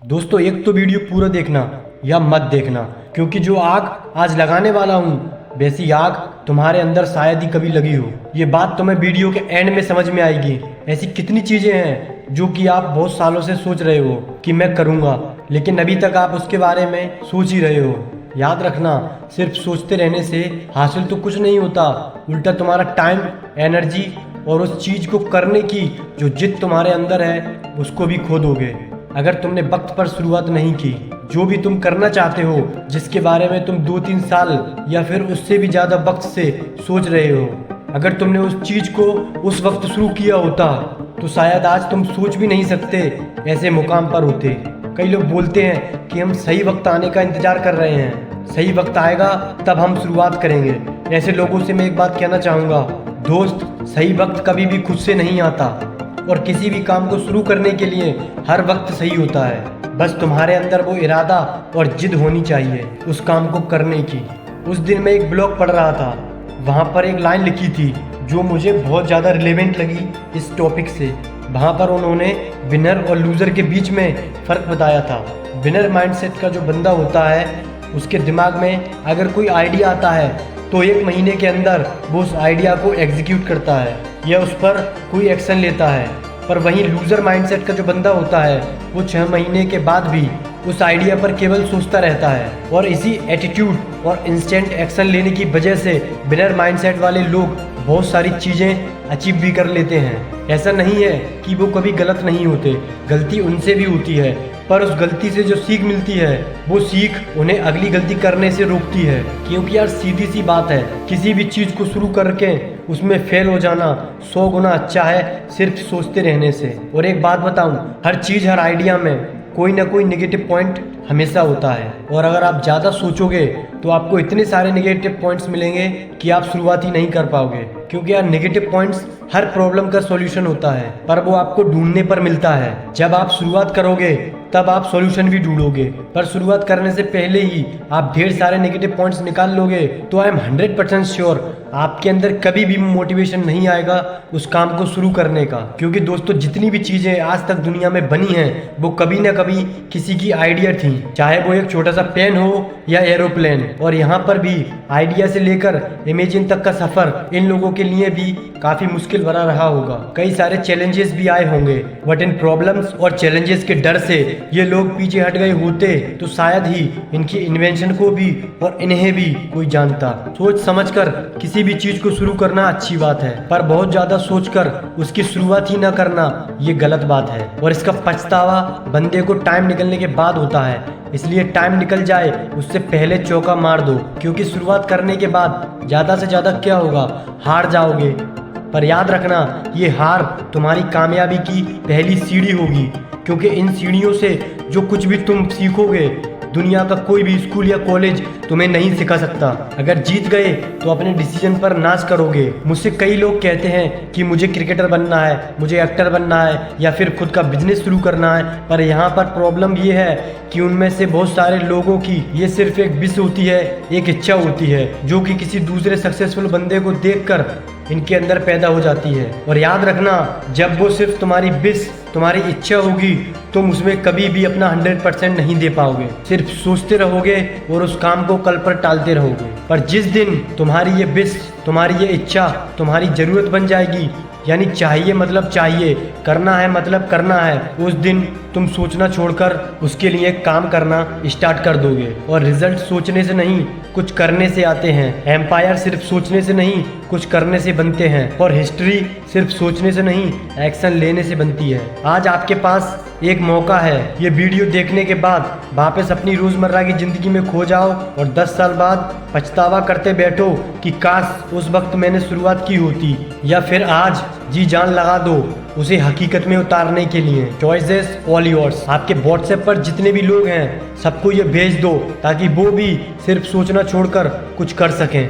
दोस्तों एक तो वीडियो पूरा देखना या मत देखना, क्योंकि जो आग आज लगाने वाला हूँ वैसी आग तुम्हारे अंदर शायद ही कभी लगी हो। ये बात तुम्हें वीडियो के एंड में समझ में आएगी। ऐसी कितनी चीजें हैं जो कि आप बहुत सालों से सोच रहे हो कि मैं करूँगा, लेकिन अभी तक आप उसके बारे में सोच ही रहे हो। याद रखना, सिर्फ सोचते रहने से हासिल तो कुछ नहीं होता, उल्टा तुम्हारा टाइम, एनर्जी और उस चीज को करने की जो जिद तुम्हारे अंदर है उसको भी खो दोगे अगर तुमने वक्त पर शुरुआत नहीं की। जो भी तुम करना चाहते हो, जिसके बारे में तुम 2-3 साल या फिर उससे भी ज़्यादा वक्त से सोच रहे हो, अगर तुमने उस चीज़ को उस वक्त शुरू किया होता तो शायद आज तुम सोच भी नहीं सकते ऐसे मुकाम पर होते। कई लोग बोलते हैं कि हम सही वक्त आने का इंतज़ार कर रहे हैं, सही वक्त आएगा तब हम शुरुआत करेंगे। ऐसे लोगों से मैं एक बात कहना चाहूँगा, दोस्त, सही वक्त कभी भी खुद से नहीं आता और किसी भी काम को शुरू करने के लिए हर वक्त सही होता है। बस तुम्हारे अंदर वो इरादा और जिद होनी चाहिए उस काम को करने की। उस दिन मैं एक ब्लॉग पढ़ रहा था, वहाँ पर एक लाइन लिखी थी जो मुझे बहुत ज़्यादा रिलेवेंट लगी इस टॉपिक से। वहाँ पर उन्होंने विनर और लूज़र के बीच में फ़र्क बताया था। विनर माइंडसेट का जो बंदा होता है, उसके दिमाग में अगर कोई आइडिया आता है तो 1 महीने के अंदर वो उस आइडिया को एग्जीक्यूट करता है या उस पर कोई एक्शन लेता है। पर वहीं लूज़र माइंडसेट का जो बंदा होता है वो 6 महीने के बाद भी उस आइडिया पर केवल सोचता रहता है। और इसी एटीट्यूड और इंस्टेंट एक्शन लेने की वजह से विनर माइंडसेट वाले लोग बहुत सारी चीज़ें अचीव भी कर लेते हैं। ऐसा नहीं है कि वो कभी गलत नहीं होते, गलती उनसे भी होती है, पर उस गलती से जो सीख मिलती है वो सीख उन्हें अगली गलती करने से रोकती है। क्योंकि यार सीधी सी बात है, किसी भी चीज़ को शुरू करके उसमें फेल हो जाना 100 गुना अच्छा है सिर्फ सोचते रहने से। और एक बात बताऊं, हर चीज़, हर आइडिया में कोई ना कोई नेगेटिव पॉइंट हमेशा होता है, और अगर आप ज़्यादा सोचोगे तो आपको इतने सारे नेगेटिव पॉइंट्स मिलेंगे कि आप शुरुआत ही नहीं कर पाओगे। क्योंकि यार नेगेटिव पॉइंट्स हर प्रॉब्लम का सॉल्यूशन होता है, पर वो आपको ढूंढने पर मिलता है। जब आप शुरुआत करोगे तब आप सॉल्यूशन भी ढूंढोगे, पर शुरुआत करने से पहले ही आप ढेर सारे नेगेटिव पॉइंट्स निकाल लोगे तो आई एम 100% श्योर आपके अंदर कभी भी मोटिवेशन नहीं आएगा उस काम को शुरू करने का। क्योंकि दोस्तों, जितनी भी चीज़ें आज तक दुनिया में बनी हैं वो कभी ना कभी किसी की आइडिया थी, चाहे वो एक छोटा सा पेन हो या एरोप्लेन। और यहाँ पर भी आइडिया से लेकर इमेजिन तक का सफ़र इन लोगों के लिए भी काफ़ी मुश्किल भरा रहा होगा। कई सारे चैलेंजेस भी आए होंगे, बट इन प्रॉब्लम्स और चैलेंजेस के डर से ये लोग पीछे हट गए होते तो शायद ही इनकी इन्वेंशन को भी और इन्हें भी कोई जानता। सोच समझकर किसी भी चीज को शुरू करना अच्छी बात है, पर बहुत ज्यादा सोचकर उसकी शुरुआत ही ना करना ये गलत बात है। और इसका पछतावा बंदे को टाइम निकलने के बाद होता है, इसलिए टाइम निकल जाए उससे पहले चौका मार दो। क्योंकि शुरुआत करने के बाद ज्यादा से ज्यादा क्या होगा, हार जाओगे, पर याद रखना ये हार तुम्हारी कामयाबी की पहली सीढ़ी होगी। क्योंकि इन सीढ़ियों से जो कुछ भी तुम सीखोगे दुनिया का कोई भी स्कूल या कॉलेज तुम्हें नहीं सिखा सकता। अगर जीत गए तो अपने डिसीजन पर नाज करोगे। मुझसे कई लोग कहते हैं कि मुझे क्रिकेटर बनना है, मुझे एक्टर बनना है या फिर खुद का बिजनेस शुरू करना है, पर यहाँ पर प्रॉब्लम ये है कि उनमें से बहुत सारे लोगों की ये सिर्फ एक विश होती है, एक इच्छा होती है, जो कि किसी दूसरे सक्सेसफुल बंदे को देखकर इनके अंदर पैदा हो जाती है। और याद रखना, जब वो सिर्फ तुम्हारी विश, तुम्हारी इच्छा होगी, तुम उसमें कभी भी अपना 100% नहीं दे पाओगे। सिर्फ सोचते रहोगे और उस काम को कल पर टालते रहोगे। पर जिस दिन तुम्हारी ये विश, तुम्हारी ये इच्छा तुम्हारी ज़रूरत बन जाएगी, यानी चाहिए मतलब चाहिए, करना है मतलब करना है, उस दिन तुम सोचना छोड़कर उसके लिए काम करना स्टार्ट कर दोगे। और रिजल्ट सोचने से नहीं, कुछ करने से आते हैं। एम्पायर सिर्फ सोचने से नहीं, कुछ करने से बनते हैं। और हिस्ट्री सिर्फ सोचने से नहीं, एक्शन लेने से बनती है। आज आपके पास एक मौका है, ये वीडियो देखने के बाद वापस अपनी रोज़मर्रा की ज़िंदगी में खो जाओ और 10 साल बाद पछतावा करते बैठो कि काश उस वक्त मैंने शुरुआत की होती, या फिर आज जी जान लगा दो उसे हकीकत में उतारने के लिए। Choices all yours. आपके व्हाट्सएप पर जितने भी लोग हैं सबको ये भेज दो ताकि वो भी सिर्फ सोचना छोड़कर कुछ कर सकें।